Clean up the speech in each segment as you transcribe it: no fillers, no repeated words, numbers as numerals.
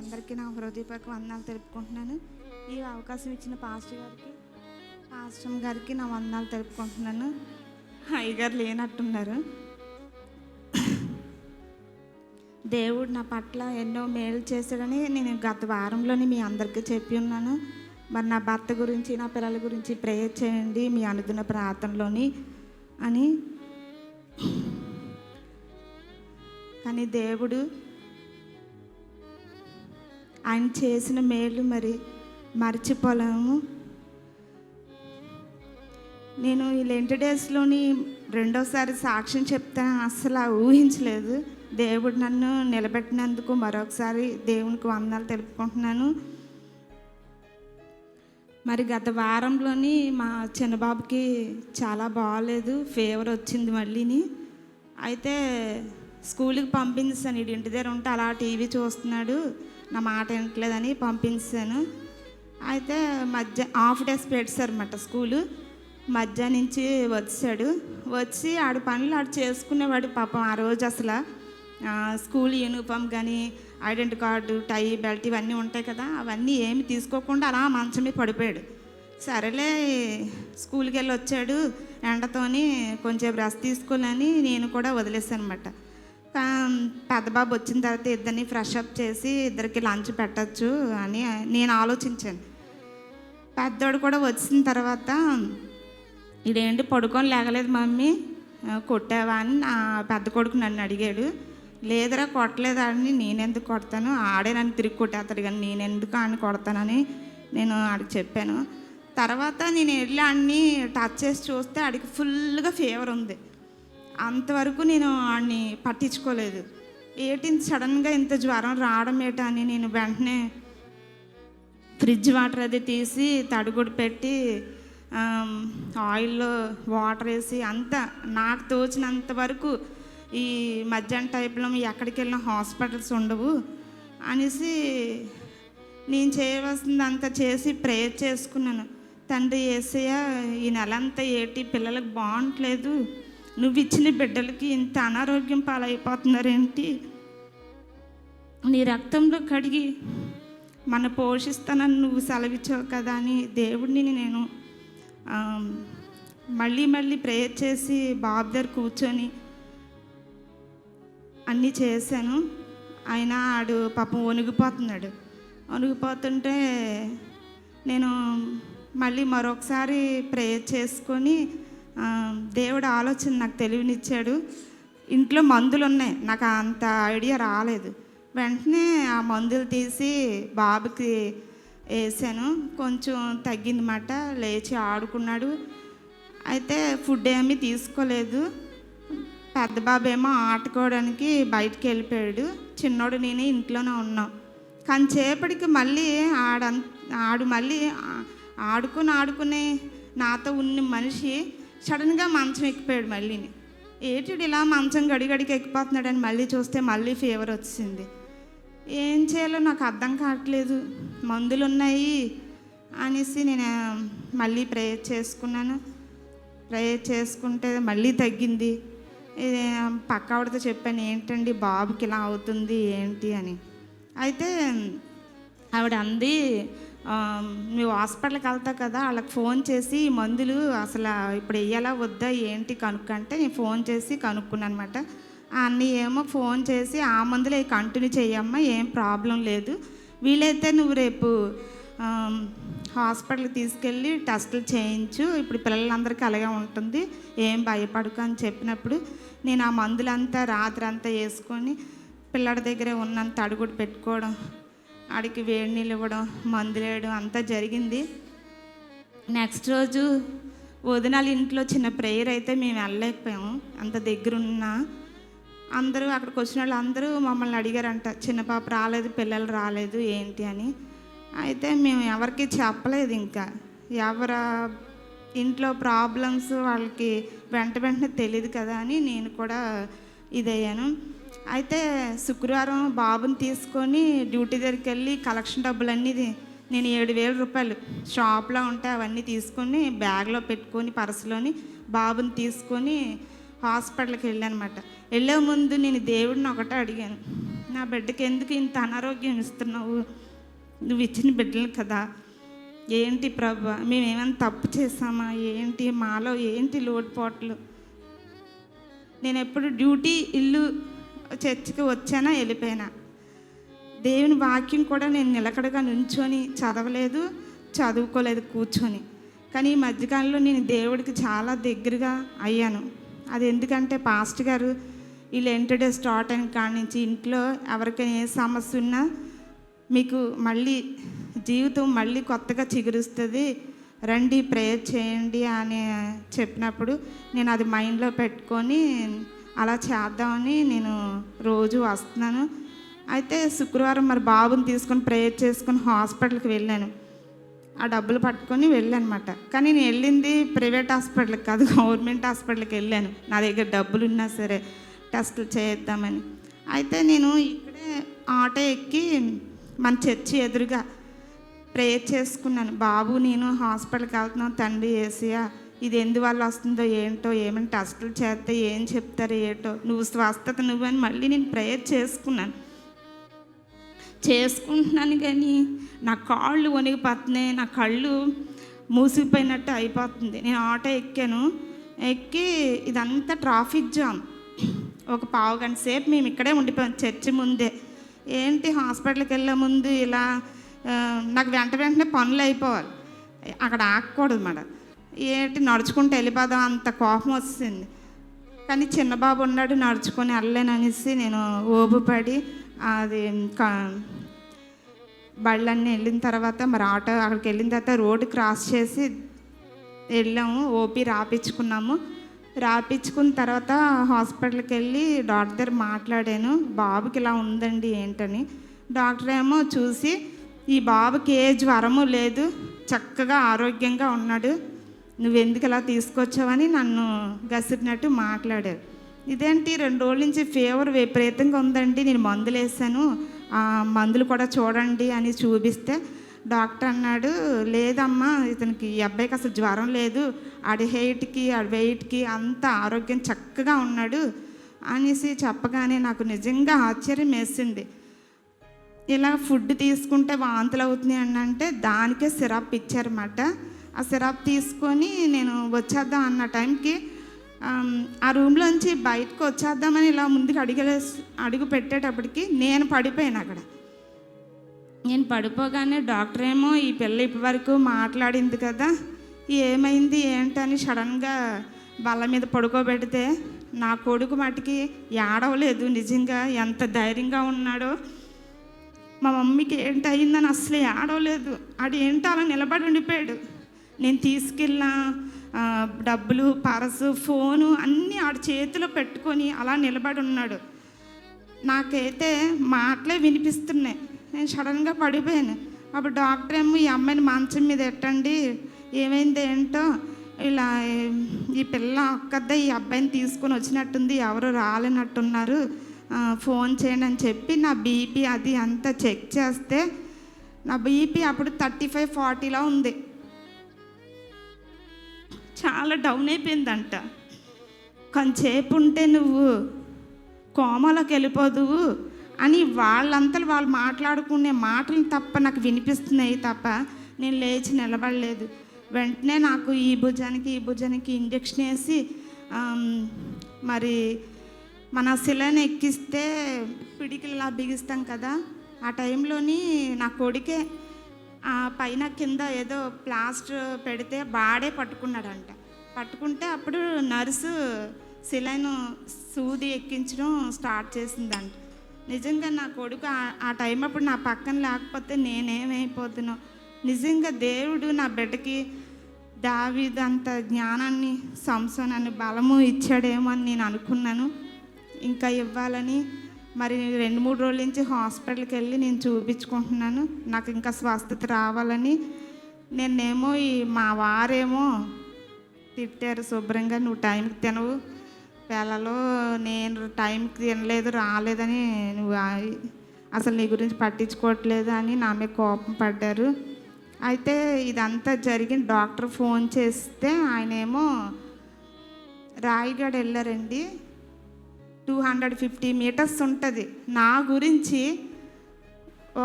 అందరికీ నా హృదయపూర్వక వందనాలు తెలుపుకుంటున్నాను. ఈ అవకాశం ఇచ్చిన పాస్టర్ గారికి నా వందనాలు తెలుపుకుంటున్నాను. అయ్యగారు లేనట్టున్నారు. దేవుడు నా పట్ల ఎన్నో మేలు చేశాడని నేను గత వారంలోనే మీ అందరికీ చెప్పి ఉన్నాను. మరి నా భర్త గురించి, నా పిల్లల గురించి ప్రేయర్ చేయండి మీ అనుదిన ప్రార్థనలోని అని. కానీ దేవుడు ఆయన చేసిన మేలు మరి మర్చిపోలేము. నేను ఈ లెంట్ డేస్లోని రెండోసారి సాక్ష్యం చెప్తాను అస్సలు ఊహించలేదు. దేవుడు నన్ను నిలబెట్టినందుకు మరొకసారి దేవునికి వందనాలు తెలుపుకుంటున్నాను. మరి గత వారంలోని మా చిన్నబాబుకి చాలా బాగాలేదు, ఫీవర్ వచ్చింది మళ్ళీని. అయితే స్కూల్కి పంపించాను. ఇంటి దగ్గర ఉంటే అలా టీవీ చూస్తున్నాడు, నా మాట వినట్లేదని పంపించాను. అయితే హాఫ్ డేస్ పెట్టారన్నమాట స్కూలు. మధ్యాహ్నం నుంచి వచ్చి ఆడి పనులు ఆడు చేసుకునేవాడు. పాపం ఆ రోజు అసలు స్కూల్ యూనిఫామ్ కానీ ఐడెంటిటీ కార్డు, టై, బెల్ట్ ఇవన్నీ ఉంటాయి కదా, అవన్నీ ఏమి తీసుకోకుండా అలా మంచం మీద పడిపోయాడు. సరేలే స్కూల్కి వెళ్ళి వచ్చాడు ఎండతోని, కొంచెం రెస్ట్ తీసుకోవాలని నేను కూడా వదిలేసాను అనమాట. పెద్ద బాబు వచ్చిన తర్వాత ఇద్దరిని ఫ్రెష్ అప్ చేసి ఇద్దరికి లంచ్ పెట్టచ్చు అని నేను ఆలోచించాను. పెద్దోడు కూడా వచ్చిన తర్వాత ఇదేంటి పడుకొని లేగలేదు మమ్మీ, కొట్టావా అని నా పెద్ద కొడుకు నన్ను అడిగాడు. లేదురా కొట్టలేదా అని. నేనెందుకు కొడతాను, ఆడే నన్ను తిరిగి కొట్టేస్తాడు కానీ నేనెందుకు అని కొడతానని నేను ఆడికి చెప్పాను. తర్వాత నేను వెళ్ళి ఆడిని టచ్ చేసి చూస్తే ఆడికి ఫుల్గా ఫీవర్ ఉంది. అంతవరకు నేను ఆడిని పట్టించుకోలేదు. సడన్గా ఇంత జ్వరం రావడం ఏటా అని నేను వెంటనే ఫ్రిడ్జ్ వాటర్ అది తీసి తడిగుడు పెట్టి ఆయిల్లో వాటర్ వేసి అంతా నాకు తోచినంత వరకు, ఈ మధ్యాహ్నం టైంలో ఎక్కడికి వెళ్ళినా హాస్పిటల్స్ ఉండవు అనేసి నేను చేయవలసింది అంతా చేసి ప్రేయర్ చేసుకున్నాను. తండ్రి యేసయ్య, ఈ నెలంతా పిల్లలకు బాగుంటలేదు, నువ్వు ఇచ్చిన బిడ్డలకి ఇంత అనారోగ్యం పాలైపోతున్నారేంటి, నీ రక్తంలో కడిగి మన పోషిస్తానని నువ్వు సెలవిచ్చావు కదా అని దేవుడిని నేను మళ్ళీ ప్రేయర్ చేసి బాబు దగ్గర కూర్చొని అన్నీ చేశాను. అయినా ఆడు పాపం వణిగిపోతుంటే నేను మళ్ళీ మరొకసారి ప్రేయర్ చేసుకొని దేవుడు ఆలోచన నాకు తెలివినిచ్చాడు. ఇంట్లో మందులు ఉన్నాయి, నాకు అంత ఐడియా రాలేదు. వెంటనే ఆ మందులు తీసి బాబుకి వేసాను. కొంచెం తగ్గిందన్నమాట, లేచి ఆడుకున్నాడు. అయితే ఫుడ్ ఏమీ తీసుకోలేదు. పెద్ద బాబు ఏమో ఆడుకోవడానికి బయటికి వెళ్ళిపోయాడు, చిన్నోడు నేను ఇంట్లోనే ఉన్నాం. కానీ చేపటికి మళ్ళీ ఆడు మళ్ళీ ఆడుకుని నాతో ఉన్న మనిషి సడన్గా మంచం ఎక్కిపోయాడు. మళ్ళీని ఏటిడు ఇలా మంచం గడిగడికి ఎక్కిపోతున్నాడని మళ్ళీ చూస్తే మళ్ళీ ఫీవర్ వచ్చింది. ఏం చేయాలో నాకు అర్థం కావట్లేదు, మందులు ఉన్నాయి అనేసి నేను మళ్ళీ ప్రేయర్ చేసుకున్నాను. ప్రేయర్ చేసుకుంటే మళ్ళీ తగ్గింది. పక్క ఆవిడతో చెప్పాను, ఏంటండి బాబుకి ఇలా అవుతుంది ఏంటి అని. అయితే ఆవిడ అంది, నువ్వు హాస్పిటల్కి వెళ్తావు కదా, వాళ్ళకి ఫోన్ చేసి మందులు అసలు ఇప్పుడు వెయ్యాలా వద్దా ఏంటి కనుక్కంటే నేను ఫోన్ చేసి కనుక్కున్నాను అనమాట. అన్నీ ఏమో ఫోన్ చేసి ఆ మందులు కంటిన్యూ చేయమ్మా, ఏం ప్రాబ్లం లేదు, వీలైతే నువ్వు రేపు హాస్పిటల్కి తీసుకెళ్ళి టెస్టులు చేయించు, ఇప్పుడు పిల్లలందరికీ అలాగే ఉంటుంది, ఏం భయపడకు అని చెప్పినప్పుడు నేను ఆ మందులంతా రాత్రి అంతా వేసుకొని పిల్లడి దగ్గరే ఉన్నంత అడుగుడు పెట్టుకోవడం, ఆడికి వేడి నీళ్ళు ఇవ్వడం, మందులు వేయడం అంతా జరిగింది. నెక్స్ట్ రోజు వదినాల ఇంట్లో చిన్న ప్రేయర్ అయితే మేము వెళ్ళలేకపోయాము, అంత దగ్గరున్నా. అందరూ అక్కడికి వచ్చిన వాళ్ళు అందరూ మమ్మల్ని అడిగారంట, చిన్న పాప రాలేదు, పిల్లలు రాలేదు ఏంటి అని. అయితే మేము ఎవరికి చెప్పలేదు. ఇంకా ఎవరి ఇంట్లో ప్రాబ్లమ్స్ వాళ్ళకి వెంటనే తెలియదు కదా అని నేను కూడా ఇదయ్యాను. అయితే శుక్రవారం బాబుని తీసుకొని డ్యూటీ దగ్గరికి వెళ్ళి కలెక్షన్ డబ్బులన్నీ నేను 7,000 రూపాయలు షాప్లో ఉంటే అవన్నీ తీసుకొని బ్యాగ్లో పెట్టుకొని పర్సులోని బాబుని తీసుకొని హాస్పిటల్కి వెళ్ళానమాట. వెళ్ళే ముందు నేను దేవుడిని ఒకటే అడిగాను, నా బిడ్డకి ఎందుకు ఇంత అనారోగ్యం ఇస్తున్నావు, నువ్వు ఇచ్చిన బిడ్డలు కదా, ఏంటి ప్రభు మేమేమైనా తప్పు చేసామా, ఏంటి మాలో ఏంటి లోటుపాట్లు. నేను ఎప్పుడు డ్యూటీ ఇల్లు చర్చికి వచ్చానా వెళ్ళిపోయినా, దేవుని వాక్యం కూడా నేను నిలకడగా నుంచొని చదవలేదు, చదువుకోలేదు కూర్చొని. కానీ ఈ మధ్యకాలంలో నేను దేవుడికి చాలా దగ్గరగా అయ్యాను. అది ఎందుకంటే పాస్టర్ గారు వీళ్ళు ఎంటర్డే స్టార్ట్ అయిన కాడి నుంచి ఇంట్లో ఎవరికైనా ఏ సమస్య ఉన్నా మీకు మళ్ళీ జీవితం మళ్ళీ కొత్తగా చిగురుస్తుంది, రండి ప్రేయర్ చేయండి అని చెప్పినప్పుడు నేను అది మైండ్లో పెట్టుకొని అలా చేద్దామని నేను రోజు వస్తున్నాను. అయితే శుక్రవారం మరి బాబుని తీసుకొని ప్రేయర్ చేసుకొని హాస్పిటల్కి వెళ్ళాను. ఆ డబ్బులు పట్టుకొని వెళ్ళానమాట. కానీ నేను వెళ్ళింది ప్రైవేట్ హాస్పిటల్కి కాదు, గవర్నమెంట్ హాస్పిటల్కి వెళ్ళాను. నా దగ్గర డబ్బులు ఉన్నా సరే టెస్టులు చేద్దామని. అయితే నేను ఇక్కడే ఆటో ఎక్కి మన చర్చి ఎదురుగా ప్రేయర్ చేసుకున్నాను. బాబు నేను హాస్పిటల్కి వెళ్తున్నాం, తండ్రి యేసయ్యా ఇది ఎందువల్ల వస్తుందో ఏంటో, ఏమైనా టెస్టులు చేస్తే ఏం చెప్తారో ఏంటో, నువ్వు స్వస్థత నువ్వు అని మళ్ళీ నేను ప్రేయర్ చేసుకుంటున్నాను. కానీ నా కాళ్ళు వణిగిపోతున్నాయి, నా కళ్ళు మూసిపోయినట్టు అయిపోతుంది. నేను ఆటో ఎక్కి ఇదంతా ట్రాఫిక్ జామ్. ఒక పావు గంట సేపు మేము ఇక్కడే ఉండిపోయాం చర్చి ముందే. ఏంటి హాస్పిటల్కి వెళ్ళే ముందు ఇలా నాకు వెంటనే పనులు అయిపోవాలి, అక్కడ ఆగకూడదు మాట. ఏంటి నడుచుకుంటూ వెళ్ళిపోదాం అంత కోపం వస్తుంది. కానీ చిన్నబాబు ఉన్నాడు, నడుచుకొని వెళ్ళలేననేసి నేను ఓబుపడి అది బళ్ళన్నీ వెళ్ళిన తర్వాత మరి ఆటో అక్కడికి వెళ్ళిన తర్వాత రోడ్డు క్రాస్ చేసి వెళ్ళాము. ఓపీ రాపించుకున్న తర్వాత హాస్పిటల్కి వెళ్ళి డాక్టర్ దగ్గర మాట్లాడాను, బాబుకి ఇలా ఉందండి ఏంటని. డాక్టర్ ఏమో చూసి ఈ బాబుకి ఏ జ్వరము లేదు, చక్కగా ఆరోగ్యంగా ఉన్నాడు, నువ్వెందుకు ఇలా తీసుకొచ్చావని నన్ను గసిరినట్టు మాట్లాడారు. ఇదేంటి 2 రోజుల నుంచి ఫీవర్ విపరీతంగా ఉందండి, నేను మందులు వేసాను, మందులు కూడా చూడండి అని చూపిస్తే డాక్టర్ అన్నాడు, లేదమ్మా ఇతనికి ఈ అబ్బాయికి అసలు జ్వరం లేదు, ఆడి హైట్కి ఆడి వెయిట్కి అంత ఆరోగ్యం చక్కగా ఉన్నాడు అనేసి చెప్పగానే నాకు నిజంగా ఆశ్చర్యం వేసింది. ఇలా ఫుడ్ తీసుకుంటే వాంతులు అవుతున్నాయి అని అంటే దానికే సిరప్ ఇచ్చారన్నమాట. ఆ సిరప్ తీసుకొని నేను వచ్చేద్దాం అన్న టైంకి ఆ రూమ్లోంచి బయటకు వచ్చేద్దామని ఇలా ముందుకు అడుగు పెట్టేటప్పటికి నేను పడిపోయాను. అక్కడ నేను పడిపోగానే డాక్టర్ ఏమో ఈ పిల్ల ఇప్పటి వరకు మాట్లాడింది కదా, ఏమైంది ఏంటని సడన్గా బల్ల మీద పడుకోబెడితే నా కొడుకు మటుకి ఏడవలేదు. నిజంగా ఎంత ధైర్యంగా ఉన్నాడో. మా మమ్మీకి ఏంటి అయిందని అసలు ఏడవలేదు, ఆడు ఏంటో అలా నిలబడి ఉండిపోయాడు. నేను తీసుకెళ్ళిన డబ్బులు, పర్సు, ఫోను అన్నీ ఆడ చేతిలో పెట్టుకొని అలా నిలబడి ఉన్నాడు. నాకైతే మాటలే వినిపిస్తున్నాయి. నేను సడన్గా పడిపోయాను. అప్పుడు డాక్టర్ ఏమో ఈ అమ్మాయిని మంచం మీద ఎట్టండి, ఏమైంది ఏంటో, ఇలా ఈ పిల్ల ఒక్కద్దా ఈ అబ్బాయిని తీసుకొని వచ్చినట్టుంది, ఎవరు రాలేనట్టున్నారు, ఫోన్ చేయండి అని చెప్పి నా బీపీ అది అంతా చెక్ చేస్తే నా బీపీ అప్పుడు 35-40లా ఉంది. చాలా డౌన్ అయిపోయిందంట. కొంచెంసేపు ఉంటే నువ్వు కోమలోకి వెళ్ళిపోదువు అని వాళ్ళంతలో వాళ్ళు మాట్లాడుకునే మాటలు తప్ప నాకు వినిపిస్తున్నాయి తప్ప నేను లేచి నిలబడలేదు. వెంటనే నాకు ఈ భుజానికి ఇంజక్షన్ వేసి మరి మన శిలను ఎక్కిస్తే పిడికిలు ఇలా బిగిస్తాం కదా, ఆ టైంలోని నా కొడుకే పైన కింద ఏదో ప్లాస్టర్ పెడితే బాడే పట్టుకున్నాడంట. పట్టుకుంటే అప్పుడు నర్సు సిలైన్ సూది ఎక్కించడం స్టార్ట్ చేసిందంట. నిజంగా నా కొడుకు ఆ టైం అప్పుడు నా పక్కన లేకపోతే నేనేమైపోతున్నా. నిజంగా దేవుడు నా బిడ్డకి దావీదు అంత జ్ఞానాన్ని, సంసోనాన్ని, బలము ఇచ్చాడేమో అని నేను అనుకున్నాను. ఇంకా ఇవ్వాలని మరి 2-3 రోజుల నుంచి హాస్పిటల్కి వెళ్ళి నేను చూపించుకుంటున్నాను. నాకు ఇంకా స్వస్థత రావాలని. నేనేమో మా వారేమో తిట్టారు, శుభ్రంగా నువ్వు టైంకి తినవు, వేళలో నేను టైంకి తినలేదు రాలేదని నువ్వు అసలు నీ గురించి పట్టించుకోవట్లేదు అని నా మీద కోపం పడ్డారు. అయితే ఇదంతా జరిగిన డాక్టర్ ఫోన్ చేస్తే ఆయనేమో రాయగడ వెళ్ళారండి. 250 మీటర్స్ ఉంటుంది. నా గురించి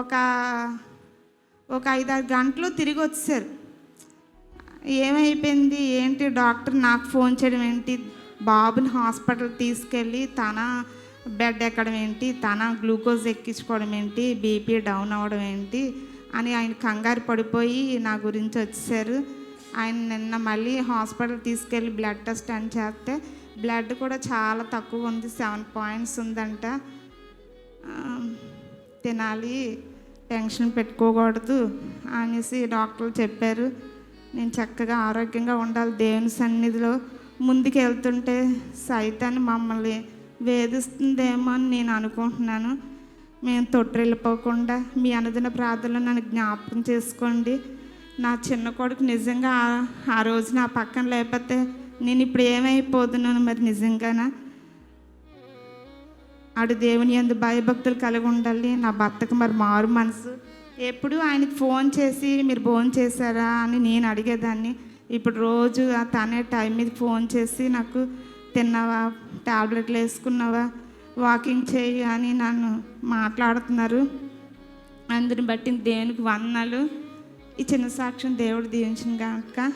ఒక ఒక 5-6 గంటలు తిరిగి వచ్చారు. ఏమైపోయింది ఏంటి డాక్టర్ నాకు ఫోన్ చేయడం ఏంటి, బాబుని హాస్పిటల్ తీసుకెళ్ళి తన బెడ్ ఎక్కడం ఏంటి, తన గ్లూకోజ్ ఎక్కించుకోవడం ఏంటి, బీపీ డౌన్ అవ్వడం ఏంటి అని ఆయన కంగారు పడిపోయి నా గురించి వచ్చారు. ఆయన నిన్న మళ్ళీ హాస్పిటల్ తీసుకెళ్ళి బ్లడ్ టెస్ట్ అని చేస్తే బ్లడ్ కూడా చాలా తక్కువ ఉంది, 7 పాయింట్స్ ఉందంట. తినాలి, టెన్షన్ పెట్టుకోకూడదు అనేసి డాక్టర్లు చెప్పారు. నేను చక్కగా ఆరోగ్యంగా ఉండాలి. దేవుని సన్నిధిలో ముందుకు వెళ్తుంటే సైతాన్ని మమ్మల్ని వేధిస్తుందేమో అని నేను అనుకుంటున్నాను. మేము తొట్టిల్లిపోకుండా మీ అనుదిన ప్రార్థనలో నన్ను జ్ఞాపకం చేసుకోండి. నా చిన్న కొడుకు నిజంగా ఆ రోజు నా పక్కన లేకపోతే నేను ఇప్పుడు ఏమైపోతున్నాను మరి. నిజంగానా ఆడు దేవుని యందు భయభక్తులు కలిగి ఉండాలి. నా భర్తకు మరి మారు మనసు. ఎప్పుడు ఆయనకి ఫోన్ చేసి మీరు భోజనం చేశారా అని నేను అడిగేదాన్ని. ఇప్పుడు రోజు తనే టైం మీద ఫోన్ చేసి నాకు తిన్నావా, టాబ్లెట్లు వేసుకున్నావా, వాకింగ్ చేయి అని నన్ను మాట్లాడుతున్నారు. అందుని బట్టి దేవునికి వందనాలు. ఈ చిన్న సాక్ష్యం దేవుడు దీవించిన గాక.